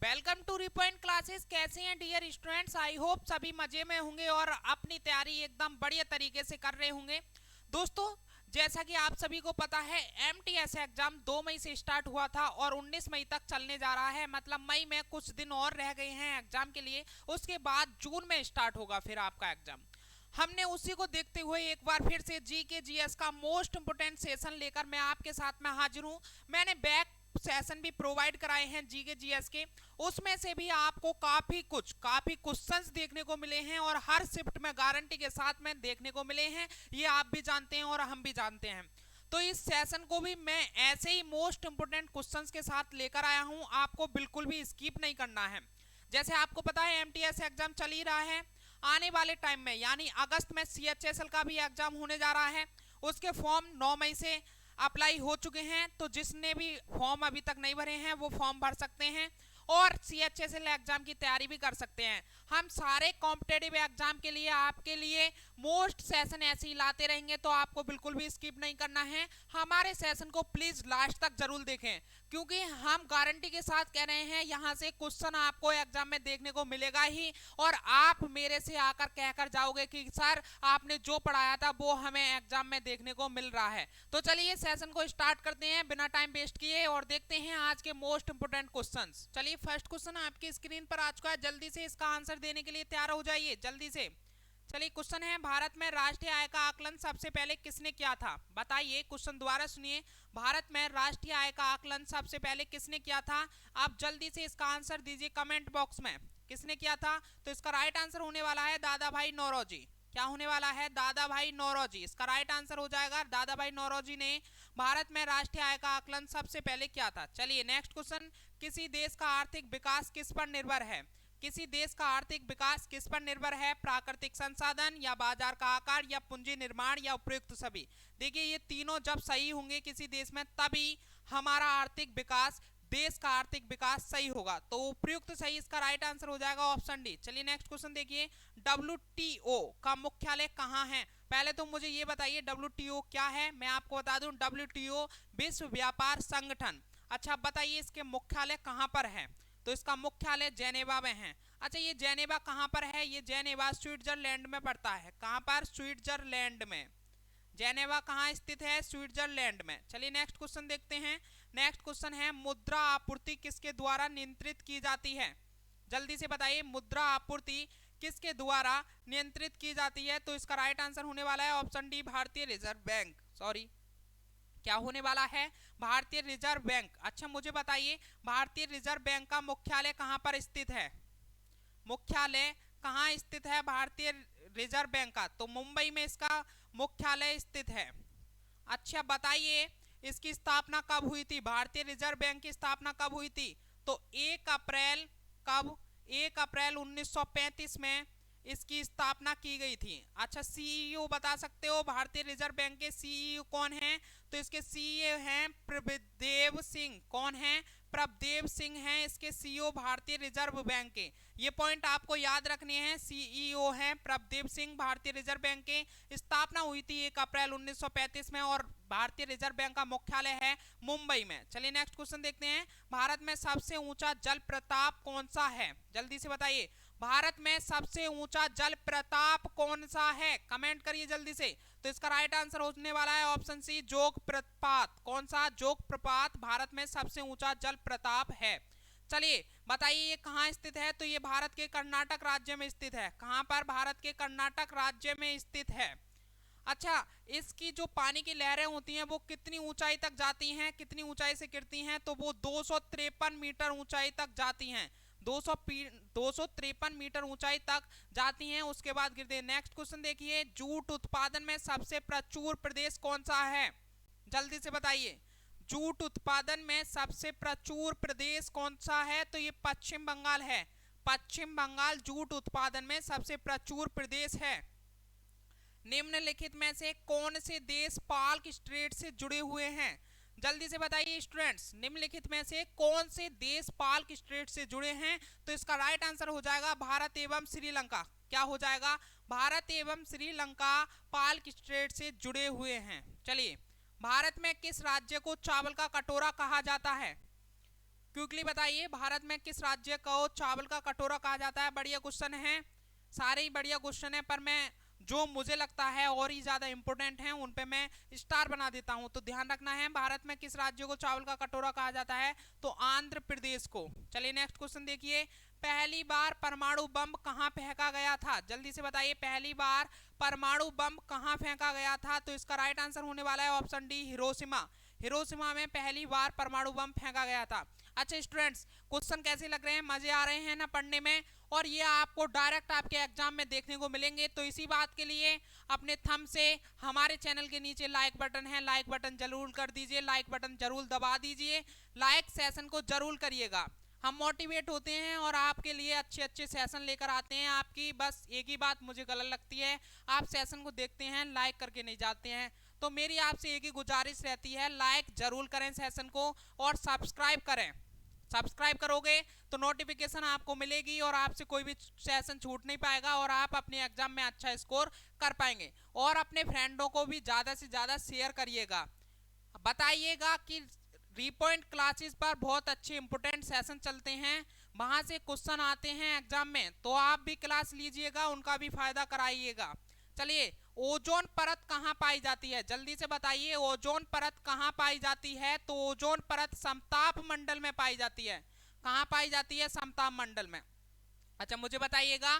Welcome to रिपॉइंट classes. कैसे हैं dear students? I hope सभी मजे में होंगे और अपनी तैयारी एकदम बढ़िया तरीके से कर रहे होंगे। दोस्तों, जैसा कि आप सभी को पता है, एमटीएस एग्जाम 2 मई से स्टार्ट हुआ था और 19 मई तक चलने जा रहा है। मतलब मई में कुछ दिन और रह गए हैं एग्जाम के लिए, उसके बाद जून में स्टार्ट होगा फिर आपका एग्जाम। हमने उसी को देखते हुए एक बार फिर से जी के जीएस का मोस्ट इंपोर्टेंट सेशन लेकर मैं आपके साथ में हाजिर हूँ। मैंने बैक सेशन भी प्रोवाइड कराए हैं जी के जीएस के, उसमें से भी आपको काफी क्वेश्चंस देखने को मिले हैं और हर शिफ्ट में गारंटी के साथ में देखने को मिले हैं। ये आप भी जानते हैं और हम भी जानते हैं। तो इस सेशन को भी मैं ऐसे ही मोस्ट इंपोर्टेंट क्वेश्चंस के साथ लेकर आया हूं, आपको बिल्कुल भी स्किप नहीं करना है। जैसे आपको पता है एमटीएस एग्जाम चल ही रहा है, आने वाले टाइम में यानी अगस्त में सीएचएसएल का भी एग्जाम होने जा रहा है। उसके फॉर्म 9 मई से अप्लाई हो चुके हैं, तो जिसने भी फॉर्म अभी तक नहीं भरे हैं वो फॉर्म भर सकते हैं और सीएचएसएल एग्जाम की तैयारी भी कर सकते हैं। हम सारे कॉम्पिटेटिव एग्जाम के लिए आपके लिए मोस्ट सेशन ऐसे ही लाते रहेंगे, तो आपको बिल्कुल भी स्किप नहीं करना है। हमारे सेशन को प्लीज लास्ट तक जरूर देखें, क्योंकि हम गारंटी के साथ कह रहे हैं यहाँ से क्वेश्चन आपको एग्जाम में देखने को मिलेगा ही, और आप मेरे से आकर कहकर जाओगे कि सर आपने जो पढ़ाया था वो हमें एग्जाम में देखने को मिल रहा है। तो चलिए सेशन को स्टार्ट करते हैं बिना टाइम वेस्ट किए और देखते हैं आज के मोस्ट इंपोर्टेंट क्वेश्चंस। चलिए फर्स्ट क्वेश्चन आपकी स्क्रीन पर आ चुका है, जल्दी से इसका आंसर देने के लिए तैयार हो जाइए जल्दी से। चलिए क्वेश्चन है, भारत में राष्ट्रीय आय का आकलन सबसे पहले किसने किया था? बताइए, क्वेश्चन दोबारा सुनिए। भारत में राष्ट्रीय आय का आकलन सबसे पहले किसने किया था? आप जल्दी से इसका आंसर दीजिए कमेंट बॉक्स में, किसने किया था? तो इसका राइट आंसर होने वाला है दादा भाई नौरोजी। क्या होने वाला है? दादा भाई नौरोजी। इसका राइट आंसर हो जाएगा दादा भाई नौरोजी ने भारत में राष्ट्रीय आय का आकलन सबसे पहले किया था। चलिए नेक्स्ट क्वेश्चन, किसी देश का आर्थिक विकास किस पर निर्भर है? किसी देश का आर्थिक विकास किस पर निर्भर है? प्राकृतिक संसाधन या बाजार का आकार या पूंजी निर्माण या उपयुक्त सभी? देखिए, ये तीनों जब सही होंगे किसी देश में तभी हमारा आर्थिक विकास, देश का आर्थिक विकास सही होगा। तो उपयुक्त सही इसका राइट आंसर हो जाएगा ऑप्शन डी। चलिए नेक्स्ट क्वेश्चन देखिए, डब्ल्यूटीओ का मुख्यालय कहाँ है? पहले तो मुझे ये बताइए डब्ल्यूटीओ क्या है। मैं आपको बता दूं, डब्ल्यूटीओ विश्व व्यापार संगठन। अच्छा बताइए इसके मुख्यालय कहाँ पर है? तो इसका मुख्यालय जेनेवा में है। अच्छा, ये जेनेवा कहाँ पर है? ये जेनेवा स्विट्जरलैंड में पड़ता है। कहाँ पर? स्विट्जरलैंड में। जेनेवा कहाँ स्थित है? स्विट्जरलैंड में। चलिए नेक्स्ट क्वेश्चन देखते हैं। नेक्स्ट क्वेश्चन है, मुद्रा आपूर्ति किसके द्वारा नियंत्रित की जाती है? जल्दी से बताइए, मुद्रा आपूर्ति किसके द्वारा नियंत्रित की जाती है? तो इसका राइट आंसर होने वाला है ऑप्शन डी, भारतीय रिजर्व बैंक। सॉरी, क्या होने वाला है? भारतीय रिजर्व बैंक। अच्छा मुझे बताइए, भारतीय रिजर्व बैंक का मुख्यालय कहाँ पर स्थित है? मुख्यालय कहाँ स्थित है भारतीय रिजर्व बैंक का? तो मुंबई में इसका मुख्यालय स्थित है। अच्छा बताइए, इसकी स्थापना कब हुई थी? भारतीय रिजर्व बैंक की स्थापना कब हुई थी? तो 1 अप्रैल, कब? 1 अप्रैल 1935 में इसकी स्थापना की गई थी। अच्छा, सीईओ बता सकते हो भारतीय रिजर्व बैंक के सीईओ कौन हैं? तो इसके सीईओ हैं प्रभदेव सिंह। कौन है? प्रभदेव सिंह हैं इसके सीईओ भारतीय रिजर्व बैंक के। ये पॉइंट आपको याद रखने हैं, सीईओ हैं प्रभदेव सिंह भारतीय रिजर्व बैंक के। स्थापना हुई थी 1 अप्रैल 1935 में और भारतीय रिजर्व बैंक का मुख्यालय है मुंबई में। चलिए नेक्स्ट क्वेश्चन देखते हैं, भारत में सबसे ऊंचा जल प्रताप कौन सा है? जल्दी से बताइए, भारत में सबसे ऊंचा जल प्रताप कौन सा है? कमेंट करिए जल्दी से। तो इसका राइट आंसर होने वाला है ऑप्शन सी, जोग प्रपात। कौन सा? जोग प्रपात भारत में सबसे ऊंचा जल प्रताप है। चलिए बताइए ये कहाँ स्थित है? तो ये भारत के कर्नाटक राज्य में स्थित है। कहाँ पर? भारत के कर्नाटक राज्य में स्थित है। अच्छा, इसकी जो पानी की लहरें होती हैं वो कितनी ऊंचाई तक जाती हैं, कितनी ऊंचाई से गिरती हैं? तो वो 253 मीटर ऊंचाई तक जाती हैं। 253 मीटर ऊंचाई तक जाती हैं, उसके बाद गिरते हैं। नेक्स्ट क्वेश्चन देखिए, जूट उत्पादन में सबसे प्रचुर प्रदेश कौन सा है? जल्दी से बताइए, जूट उत्पादन में सबसे प्रचुर प्रदेश कौन सा है? तो ये पश्चिम बंगाल है। पश्चिम बंगाल जूट उत्पादन में सबसे प्रचुर प्रदेश है। निम्नलिखित में से कौन से देश पाल्क स्ट्रेट से जुड़े हुए हैं? जल्दी से बताइए स्टूडेंट्स, निम्नलिखित में से कौन से देश पाल्क स्ट्रेट से जुड़े हैं? तो इसका राइट आंसर हो जाएगा भारत एवं श्रीलंका। क्या हो जाएगा? भारत एवं श्रीलंका पाल्क स्ट्रेट से जुड़े हुए हैं। चलिए, भारत में किस राज्य को चावल का कटोरा कहा जाता है? क्विकली बताइए, भारत में किस राज्य को चावल का कटोरा कहा जाता है? बढ़िया क्वेश्चन है, सारे ही बढ़िया क्वेश्चन है, पर मैं जो मुझे लगता है और ही ज्यादा इंपॉर्टेंट है उन पे मैं स्टार बना देता हूं। तो ध्यान रखना है, भारत में किस राज्य को चावल का कटोरा कहा जाता है? तो आंध्र प्रदेश को। चलिए नेक्स्ट क्वेश्चन देखिए, पहली बार परमाणु बम कहां फेंका गया था? जल्दी से बताइए, पहली बार परमाणु बम कहां फेंका गया था? तो इसका राइट आंसर होने वाला है ऑप्शन डी, हिरोशिमा। हिरोशिमा में पहली बार परमाणु बम फेंका गया था। अच्छा स्टूडेंट्स, क्वेश्चन कैसे लग रहे हैं? मजे आ रहे हैं ना पढ़ने में? और ये आपको डायरेक्ट आपके एग्जाम में देखने को मिलेंगे। तो इसी बात के लिए अपने थंब से हमारे चैनल के नीचे लाइक बटन है, लाइक बटन जरूर कर दीजिए, लाइक बटन जरूर दबा दीजिए, लाइक सेशन को जरूर करिएगा। हम मोटिवेट होते हैं और आपके लिए अच्छे अच्छे सेशन लेकर आते हैं। आपकी बस एक ही बात मुझे गलत लगती है, आप सेशन को देखते हैं, लाइक करके नहीं जाते हैं। तो मेरी आपसे एक ही गुजारिश रहती है, लाइक जरूर करें सेशन को और सब्सक्राइब करें। सब्सक्राइब करोगे तो नोटिफिकेशन आपको मिलेगी और आपसे कोई भी सेशन छूट नहीं पाएगा और आप अपने एग्जाम में अच्छा स्कोर कर पाएंगे। और अपने फ्रेंडों को भी ज़्यादा से ज़्यादा शेयर करिएगा, बताइएगा कि रीपॉइंट क्लासेस पर बहुत अच्छे इंपोर्टेंट सेशन चलते हैं, वहां से क्वेश्चन आते हैं एग्जाम में, तो आप भी क्लास लीजिएगा, उनका भी फायदा कराइएगा। चलिए, ओजोन परत कहाँ पाई जाती है? जल्दी से बताइए, ओजोन परत कहाँ पाई जाती है? तो ओजोन परत समताप मंडल में पाई जाती है। कहाँ पाई जाती है? समताप मंडल में। अच्छा मुझे बताइएगा,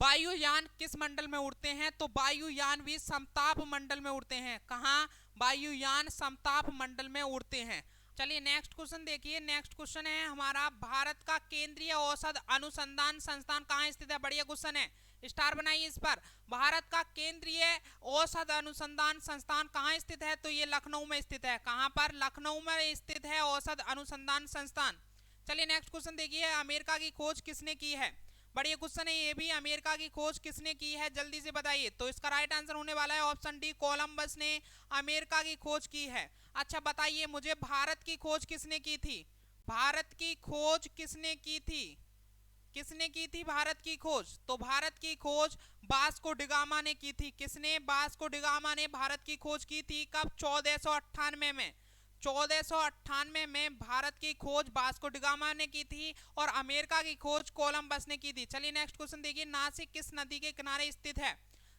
वायुयान किस मंडल में उड़ते हैं? तो वायुयान भी समताप मंडल में उड़ते हैं। कहाँ? वायुयान समताप मंडल में उड़ते हैं। चलिए नेक्स्ट क्वेश्चन देखिए, नेक्स्ट क्वेश्चन है हमारा, भारत का केंद्रीय औषध अनुसंधान संस्थान कहाँ स्थित है? बढ़िया क्वेश्चन है, स्टार बनाइए इस पर। भारत का केंद्रीय औषध अनुसंधान संस्थान कहाँ स्थित है? तो ये लखनऊ में स्थित है। कहाँ पर? लखनऊ में स्थित है औषध अनुसंधान संस्थान। चलिए नेक्स्ट क्वेश्चन देखिए, अमेरिका की खोज किसने की है? बढ़िया क्वेश्चन है ये भी, अमेरिका की खोज किसने की है? जल्दी से बताइए। तो इसका राइट आंसर होने वाला है ऑप्शन डी, कोलंबस ने अमेरिका की खोज की है। अच्छा बताइए मुझे, भारत की खोज किसने की थी? भारत की खोज किसने की थी? किसने की थी भारत की खोज? तो भारत की खोज वास्को डिगामा ने की थी। किसने? वास्को डिगामा ने भारत की खोज की थी। कब? 1498 में। 1498 में भारत की खोज वास्को डिगामा ने की थी और अमेरिका की खोज कोलंबस ने की थी। चलिए नेक्स्ट क्वेश्चन देखिए, नासिक किस नदी के किनारे स्थित है?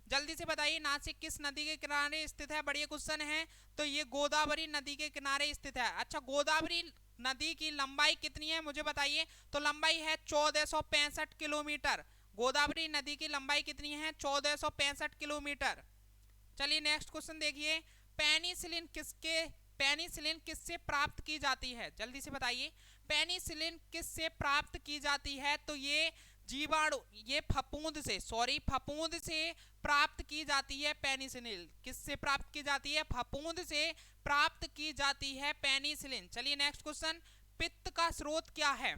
जल्दी से बताइए, नासिक किस नदी के किनारे स्थित है? बढ़िया क्वेश्चन है, तो ये गोदावरी नदी के किनारे स्थित है। अच्छा, गोदावरी नदी की लंबाई कितनी है मुझे बताइए? तो लंबाई है 1465 किलोमीटर। गोदावरी नदी की लंबाई कितनी है? 1465 किलोमीटर। चलिए नेक्स्ट क्वेश्चन देखिए, पेनिसिलिन किससे प्राप्त की जाती है? जल्दी से बताइए, पेनिसिलिन किससे प्राप्त की जाती है? तो ये जीवाणु, ये फफूंद से प्राप्त की जाती है पेनिसिलिन। किससे प्राप्त की जाती है? फफूंद से प्राप्त की जाती है पेनिसिलिन। चलिए नेक्स्ट क्वेश्चन, पित्त का स्रोत क्या है?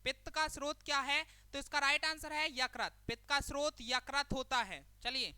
पित्त का स्रोत क्या है? तो इसका राइट आंसर है यकृत। पित्त का स्रोत यकृत होता है। चलिए,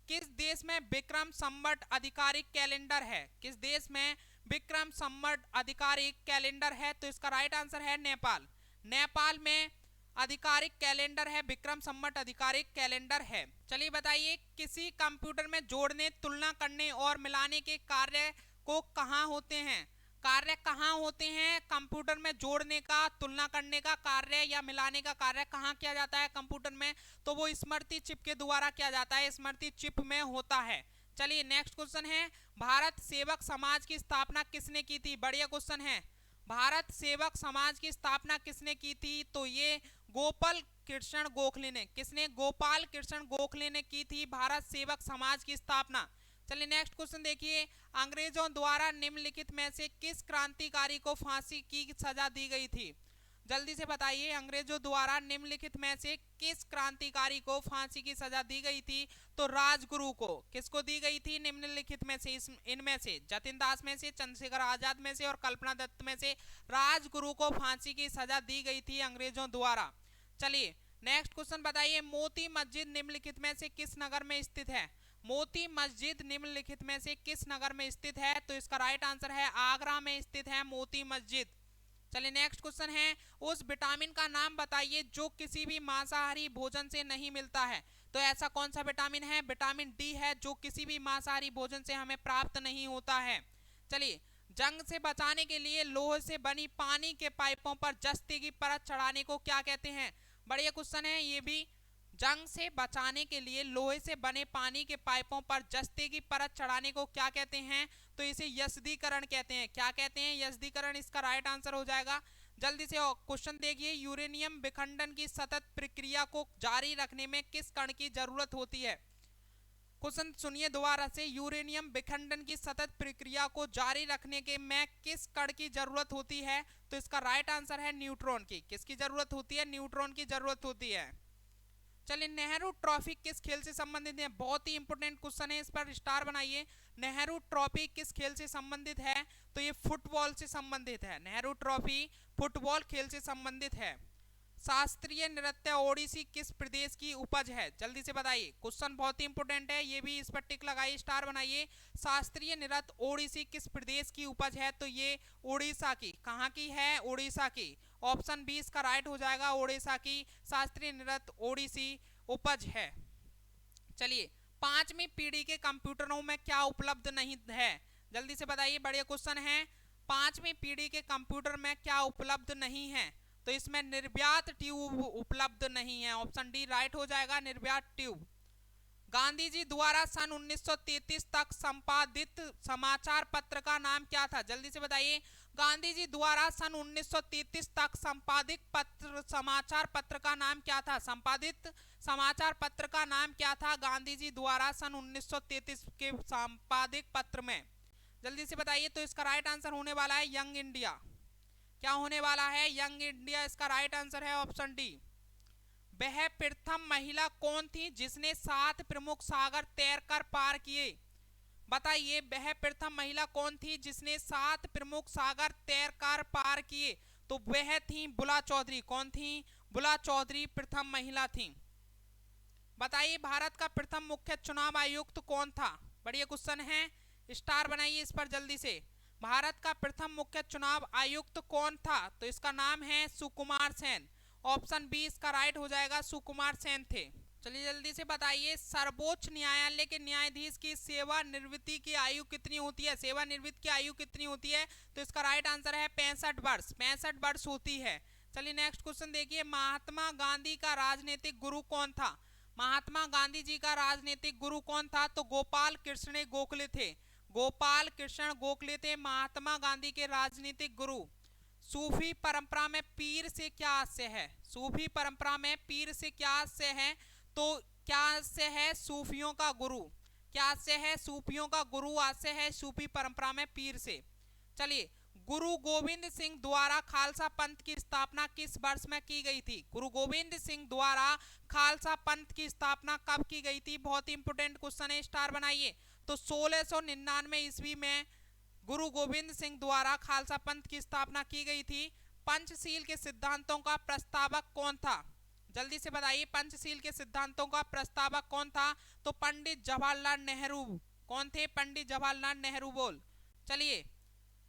किस देश में विक्रम संवत आधिकारिक कैलेंडर है? किस देश में विक्रम संवत आधिकारिक कैलेंडर है? तो इसका राइट आंसर है नेपाल। नेपाल में आधिकारिक कैलेंडर है, विक्रम संवत आधिकारिक कैलेंडर है। चलिए बताइए, किसी कंप्यूटर में जोड़ने, तुलना करने और मिलाने के कार्य को कहाँ होते हैं? कार्य कहाँ होते हैं? कंप्यूटर में जोड़ने का, तुलना करने का कार्य या मिलाने का कार्य कहाँ किया जाता है कंप्यूटर में? तो वो स्मृति चिप के द्वारा किया जाता है, स्मृति चिप में होता है। चलिए नेक्स्ट क्वेश्चन है, भारत सेवक समाज की स्थापना किसने की थी? बढ़िया क्वेश्चन है, भारत सेवक समाज की स्थापना किसने की थी? तो ये गोपाल कृष्ण गोखले ने। किसने? गोपाल कृष्ण गोखले ने की थी भारत सेवक समाज की स्थापना। चलिए नेक्स्ट क्वेश्चन देखिए, अंग्रेजों द्वारा निम्नलिखित में से किस क्रांतिकारी को फांसी की सजा दी गई थी? जल्दी से बताइए, अंग्रेजों द्वारा निम्नलिखित में से किस क्रांतिकारी को फांसी की सजा दी गई थी? तो राजगुरु को। किसको दी गई थी निम्नलिखित में से? इनमें से जतिन दास में से, चंद्रशेखर आजाद में से और कल्पना दत्त में से राजगुरु को फांसी की सजा दी गई थी अंग्रेजों द्वारा। चलिए नेक्स्ट क्वेश्चन बताइए, मोती मस्जिद निम्नलिखित में से किस नगर में स्थित है? मोती मस्जिद निम्नलिखित में से किस नगर में स्थित है? तो इसका राइट आंसर है आगरा में स्थित है मोती मस्जिद। चलिए नेक्स्ट क्वेश्चन है, उस विटामिन का नाम बताइए जो किसी भी मांसाहारी भोजन से नहीं मिलता है। तो ऐसा कौन सा विटामिन है? विटामिन डी है, जो किसी भी मांसाहारी भोजन से हमें प्राप्त नहीं होता है। चलिए, जंग से बचाने के लिए लोहे से बनी पानी के पाइपों पर जस्ते की परत चढ़ाने को क्या कहते हैं? बढ़िया क्वेश्चन है ये भी। जंग से बचाने के लिए लोहे से बने पानी के पाइपों पर जस्ते की परत चढ़ाने को क्या कहते हैं? तो इसे यस्दीकरण कहते हैं। क्या कहते हैं? यस्दीकरण इसका राइट आंसर हो जाएगा। जल्दी से क्वेश्चन देखिए, यूरेनियम विखंडन की सतत प्रक्रिया को जारी रखने में किस कण की जरूरत होती है? क्वेश्चन सुनिए दोबारा से, यूरेनियम विखंडन की सतत प्रक्रिया को जारी रखने के में किस कण की जरूरत होती है? तो इसका राइट आंसर है न्यूट्रॉन की। किसकी जरूरत होती है? न्यूट्रॉन की जरूरत होती है। चलिए, नेहरू ट्रॉफी किस खेल से संबंधित है? बहुत ही इंपोर्टेंट क्वेश्चन है, इस पर स्टार बनाइए। नेहरू ट्रॉफी किस खेल से संबंधित है? तो ये फुटबॉल से संबंधित है। नेहरू ट्रॉफी फुटबॉल खेल से संबंधित है। शास्त्रीय नृत्य ओडिसी किस प्रदेश की उपज है? जल्दी से बताइए, क्वेश्चन बहुत ही इंपोर्टेंट है, ये भी इस पर टिक लगाइए, स्टार बनाइए। शास्त्रीय नृत्य ओडिसी किस प्रदेश की उपज है? तो ये उड़ीसा की। कहाँ की है? उड़ीसा की। ऑप्शन बी इसका राइट हो जाएगा, उड़ीसा की शास्त्रीय नृत्य ओडिसी उपज है। चलिए, पांचवी पीढ़ी के कंप्यूटरों में क्या उपलब्ध नहीं है? जल्दी से बताइए, बढ़िया क्वेश्चन है। पांचवी पीढ़ी के कंप्यूटर में क्या उपलब्ध नहीं है? तो इसमें निर्व्यात ट्यूब उपलब्ध नहीं है। ऑप्शन डी राइट हो जाएगा, निर्व्यात ट्यूब। गांधी जी द्वारा सन 1933 तक संपादित समाचार पत्र का नाम क्या था? जल्दी से बताइए, गांधी जी द्वारा सन 1933 तक संपादित पत्र समाचार पत्र का नाम क्या था? संपादित समाचार पत्र का नाम क्या था गांधी जी द्वारा सन 1933 के संपादित पत्र में? जल्दी से बताइए। तो इसका राइट आंसर होने वाला है यंग इंडिया। क्या होने वाला है? यंग इंडिया इसका राइट आंसर है, ऑप्शन डी। वह प्रथम महिला कौन थी जिसने 7 प्रमुख सागर तैरकर पार किए? बताइए, वह प्रथम महिला कौन थी जिसने 7 प्रमुख सागर तैरकर पार किए? तो वह थी बुला चौधरी। कौन थी? बुला चौधरी प्रथम महिला थी। बताइए, भारत का प्रथम मुख्य चुनाव आयुक्त कौन था? बढ़िया क्वेश्चन है, स्टार बनाइए इस पर जल्दी से। भारत का प्रथम मुख्य चुनाव आयुक्त कौन था? तो इसका नाम है सुकुमार सेन। ऑप्शन बी इसका राइट हो जाएगा, सुकुमार सेन थे। चलिए जल्दी से बताइए, सर्वोच्च न्यायालय के न्यायाधीश की सेवानिवृत्ति की आयु कितनी होती है? सेवानिवृत्ति की आयु कितनी होती है? तो इसका राइट आंसर है 65 वर्ष। 65 वर्ष होती है। चलिए नेक्स्ट क्वेश्चन देखिए, महात्मा गांधी का राजनीतिक गुरु कौन था? महात्मा गांधी जी का राजनीतिक गुरु कौन था? तो गोपाल कृष्ण गोखले थे। गोपाल कृष्ण गोखले थे महात्मा गांधी के राजनीतिक गुरु। सूफी परंपरा में पीर से क्या आशय है? सूफी परंपरा में पीर से क्या आशय है? तो क्या आशय है? सूफियों का गुरु। क्या आशय है? सूफियों का गुरु आशय है सूफी परंपरा में पीर से। चलिए, गुरु गोविंद सिंह द्वारा खालसा पंथ की स्थापना किस वर्ष में की गई थी? गुरु गोविंद सिंह द्वारा खालसा पंथ की स्थापना कब की गई थी? बहुत ही इंपोर्टेंट क्वेश्चन है, स्टार बनाइए। तो 1699 ईस्वी में गुरु गोविंद सिंह द्वारा खालसा पंथ की स्थापना की गई थी। पंचशील के सिद्धांतों का प्रस्तावक कौन था? जल्दी से बताइए, पंचशील के सिद्धांतों का प्रस्तावक कौन था? तो पंडित जवाहरलाल नेहरू। कौन थे? पंडित जवाहरलाल नेहरू। बोल। चलिए,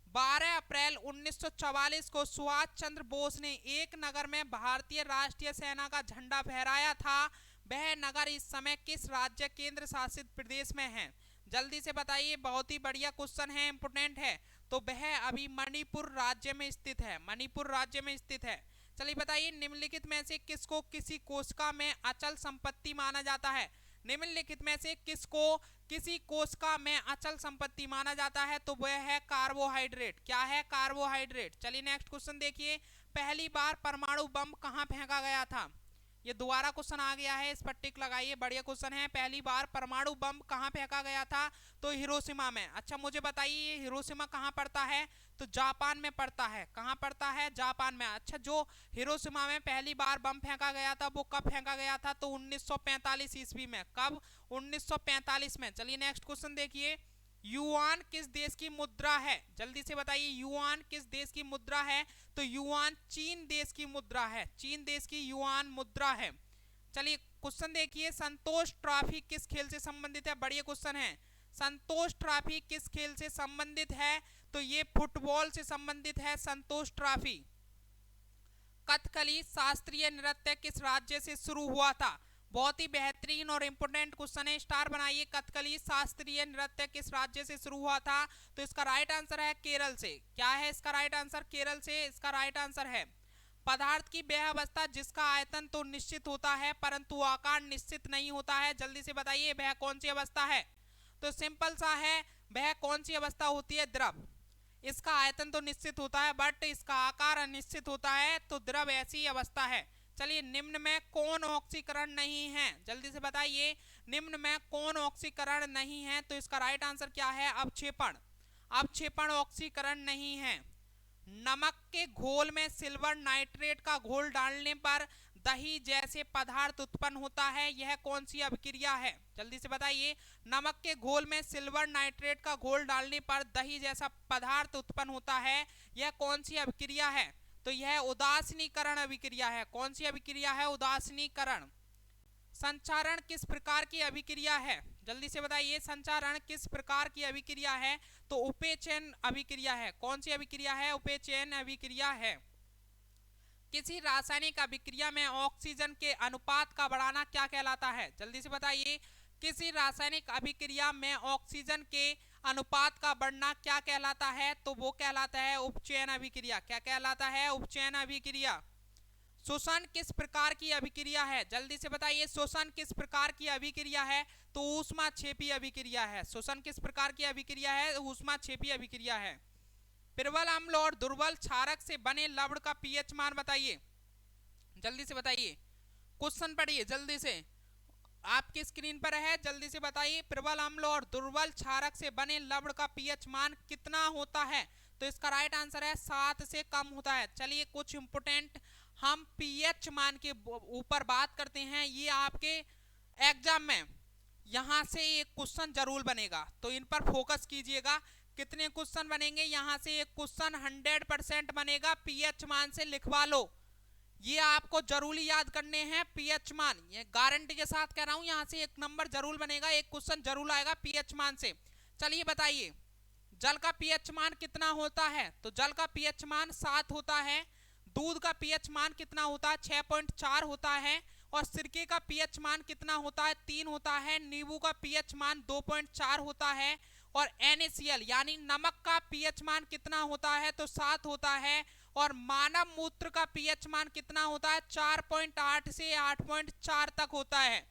12 अप्रैल 1944 को सुभाष चंद्र बोस ने एक नगर में भारतीय राष्ट्रीय सेना का झंडा फहराया था। वह नगर इस समय किस राज्य केंद्र शासित प्रदेश में है? जल्दी से बताइए, बहुत ही बढ़िया क्वेश्चन है, इंपोर्टेंट है। तो वह अभी मणिपुर राज्य में स्थित है। मणिपुर राज्य में स्थित है। चलिए बताइए, निम्नलिखित में से किसको किसी कोशिका में अचल संपत्ति माना जाता है? निम्नलिखित में से किसको किसी कोशिका में अचल संपत्ति माना जाता है? तो वह है कार्बोहाइड्रेट। क्या है? कार्बोहाइड्रेट। चलिए नेक्स्ट क्वेश्चन देखिए, पहली बार परमाणु बम कहां फेंका गया था? ये दोबारा क्वेश्चन आ गया है, इस पर टिक लगाइए, बढ़िया क्वेश्चन है। पहली बार परमाणु बम कहां फेंका गया था? तो हिरोशिमा में। अच्छा मुझे बताइए, ये हिरोशिमा कहां पड़ता है? तो जापान में पड़ता है। कहां पड़ता है? जापान में। अच्छा, जो हिरोशिमा में पहली बार बम फेंका गया था वो कब फेंका गया था? तो 1945 ईस्वी में। कब? 1945 में। चलिए नेक्स्ट क्वेश्चन देखिए, युआन किस देश की मुद्रा है? जल्दी से बताइए, युआन किस देश की मुद्रा है? तो युआन चीन देश की मुद्रा है। चीन देश की युआन मुद्रा है। चलिए क्वेश्चन देखिए, संतोष ट्रॉफी किस खेल से संबंधित है? बढ़िया क्वेश्चन है। संतोष ट्रॉफी किस खेल से संबंधित है? तो ये फुटबॉल से संबंधित है संतोष ट्रॉफी। कथकली शास्त्रीय नृत्य किस राज्य से शुरू हुआ था? बहुत ही बेहतरीन और इम्पोर्टेंट क्वेश्चन है। स्टार बनाइए। कथकली शास्त्रीय नृत्य किस राज्य से शुरू हुआ था? तो इसका राइट आंसर है केरल से। क्या है इसका राइट आंसर? केरल से इसका राइट आंसर है। पदार्थ की वह अवस्था जिसका आयतन तो निश्चित होता है परंतु आकार निश्चित नहीं होता है, जल्दी से बताइए वह कौन सी अवस्था है? तो सिंपल सा है, वह कौन सी अवस्था होती है? द्रव। इसका आयतन तो निश्चित होता है बट इसका आकार अनिश्चित होता है, तो द्रव ऐसी अवस्था है। चलिए, निम्न में कौन ऑक्सीकरण नहीं है? जल्दी से बताइए, निम्न में कौन ऑक्सीकरण नहीं है? तो इसका राइट आंसर क्या है? अवक्षेपण। अवक्षेपण ऑक्सीकरण नहीं है। नमक के घोल में सिल्वर नाइट्रेट का घोल डालने पर दही जैसे पदार्थ उत्पन्न होता है, यह कौन सी अभिक्रिया है? जल्दी से बताइए, नमक के घोल में सिल्वर नाइट्रेट का घोल डालने पर दही जैसा पदार्थ उत्पन्न होता है, यह कौन सी अभिक्रिया है? तो यह उदासीनीकरण अभिक्रिया है। कौन सी अभिक्रिया है? उदासीनीकरण। संचारण किस प्रकार की अभिक्रिया है? जल्दी से बताइए, संचारण किस प्रकार की अभिक्रिया है? तो उपेचयन अभिक्रिया है। कौन सी अभिक्रिया है? उपेचयन अभिक्रिया है। किसी रासायनिक अभिक्रिया में ऑक्सीजन के अनुपात का बढ़ाना क्या कहलाता है? जल्दी से बताइए, किसी रासायनिक अभिक्रिया में ऑक्सीजन के अनुपात का बढ़ना क्या कहलाता है? तो वो कहलाता है उपचयन अभिक्रिया। क्या कहलाता है? उपचयन अभिक्रिया। शोषण किस प्रकार की अभिक्रिया है? जल्दी से बताइए, शोषण किस प्रकार की अभिक्रिया है? तो ऊष्माक्षेपी अभिक्रिया है। शोषण किस प्रकार की अभिक्रिया है? ऊष्माक्षेपी अभिक्रिया है। प्रबल अम्ल और दुर्बल क्षारक से बने लवण का पीएच मान बताइए। जल्दी से बताइए, क्वेश्चन पढ़िए जल्दी से, आपकी स्क्रीन पर है, जल्दी से बताइए। प्रबल अम्ल और दुर्बल क्षारक से बने लवण का पीएच मान कितना होता है? तो इसका राइट आंसर है 7 से कम होता है। चलिए, कुछ इंपोर्टेंट हम पीएच मान के ऊपर बात करते हैं। ये आपके एग्जाम में यहां से एक क्वेश्चन जरूर बनेगा, तो इन पर फोकस कीजिएगा। कितने क्वेश्चन बनेंगे? यहां से एक क्वेश्चन 100% बनेगा। पीएच मान से लिखवा लो, ये आपको जरूरी याद करने हैं पीएच मान, ये गारंटी के साथ कह रहा हूं। यहां से एक नंबर जरूर बनेगा, एक क्वेश्चन जरूर आएगा पीएच मान से। चलिए बताइए, जल का पीएच मान कितना होता है? तो जल का पीएच मान 7 होता है। दूध का पीएच मान कितना होता है? 6.4 होता है। और सिरके का पीएच मान कितना होता है? 3 होता है। नींबू का पीएच मान 2.4 होता है। और NaCl यानी नमक का पीएच मान कितना होता है? तो 7 होता है। और मानव मूत्र का पीएच मान कितना होता है? 4.8 से 8.4 तक होता है।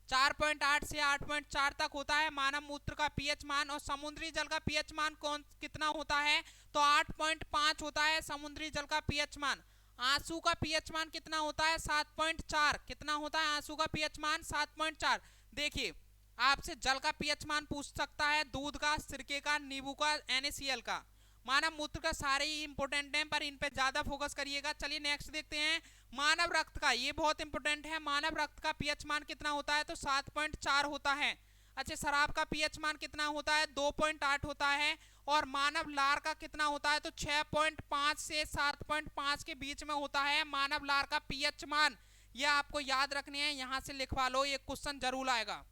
4.8 से 8.4 तक होता है मानव मूत्र का पीएच मान। और समुद्री जल का पीएच मान कितना होता है? तो 8.5 होता है समुद्री जल का पीएच मान। आंसू का पीएच मान कितना होता है? 7.4। कितना होता है आंसू का पीएच मान? 7.4। देखिए, आपसे जल का पीएच मान पूछ सकता है, दूध का, सिरके का, नींबू का, NaCl का। मानव मूत्र का सारे ही इंपोर्टेंट हैं, पर इन पे ज्यादा फोकस करिएगा। चलिए नेक्स्ट देखते हैं, मानव रक्त का, ये बहुत इंपोर्टेंट है। मानव रक्त का पीएच मान कितना होता है? तो 7.4 होता है। अच्छा, शराब का पीएच मान कितना होता है? 2.8 होता है। और मानव लार का कितना होता है? तो 6.5 से 7.5 के बीच में होता है मानव लार का पीएच मान। यह आपको याद रखने हैं, यहां से लिखवा लो, ये क्वेश्चन जरूर आएगा।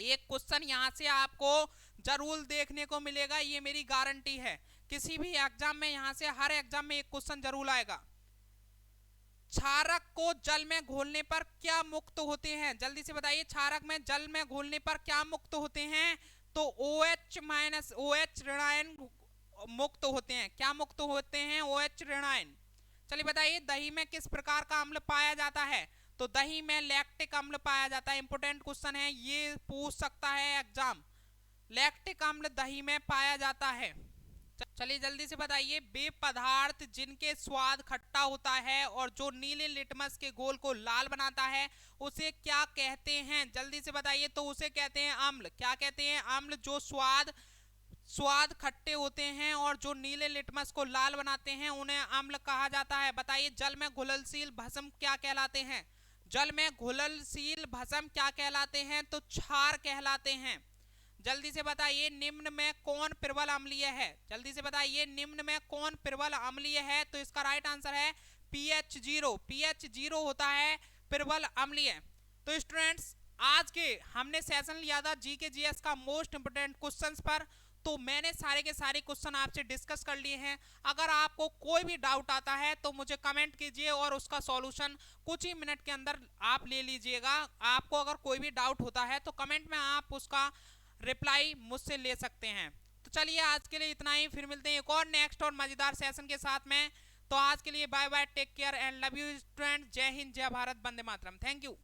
एक क्वेश्चन यहां से आपको जरूर देखने को मिलेगा, ये मेरी गारंटी है। किसी भी एग्जाम में, यहां से हर एग्जाम में एक क्वेश्चन जरूर आएगा। क्षारक को जल में घोलने पर क्या मुक्त होते हैं? जल्दी से बताइए, क्षारक में जल में घोलने पर क्या मुक्त होते हैं? तो OH- ऋणायन मुक्त होते हैं। क्या मुक्त होते हैं? OH ऋणायन। चलिए बताइए, दही में किस प्रकार का अम्ल पाया जाता है? तो दही में लैक्टिक अम्ल पाया जाता है। इंपोर्टेंट क्वेश्चन है, ये पूछ सकता है एग्जाम। लैक्टिक अम्ल दही में पाया जाता है। चलिए जल्दी से बताइए, वे पदार्थ जिनके स्वाद खट्टा होता है और जो नीले लिटमस के घोल को लाल बनाता है, उसे क्या कहते हैं? जल्दी से बताइए, तो उसे कहते हैं अम्ल। क्या कहते हैं? अम्ल। जो स्वाद खट्टे होते हैं और जो नीले लिटमस को लाल बनाते हैं, उन्हें अम्ल कहा जाता है। बताइए, जल में घुलनशील भस्म क्या कहलाते हैं? जल में घुलनशील भस्म क्या कहलाते हैं? तो क्षार कहलाते हैं। जल्दी से बताइए, निम्न में कौन प्रबल अम्लीय है? जल्दी से बताइए, निम्न में कौन प्रबल अम्लीय है? तो इसका राइट आंसर है pH0। pH0 होता है प्रबल अम्लीय। तो स्टूडेंट्स, आज के हमने सेशन लिया था GK GS का मोस्ट इंपोर्टेंट क्वेश्चंस पर। तो मैंने सारे के सारे क्वेश्चन आपसे डिस्कस कर लिए हैं। अगर आपको कोई भी डाउट आता है तो मुझे कमेंट कीजिए और उसका सॉल्यूशन कुछ ही मिनट के अंदर आप ले लीजिएगा। आपको अगर कोई भी डाउट होता है तो कमेंट में आप उसका रिप्लाई मुझसे ले सकते हैं। तो चलिए आज के लिए इतना ही, फिर मिलते हैं एक और नेक्स्ट और मजेदार सेशन के साथ में। तो आज के लिए bye bye, take care and love you student. जय हिंद, जय भारत, वंदे मातरम। Thank you.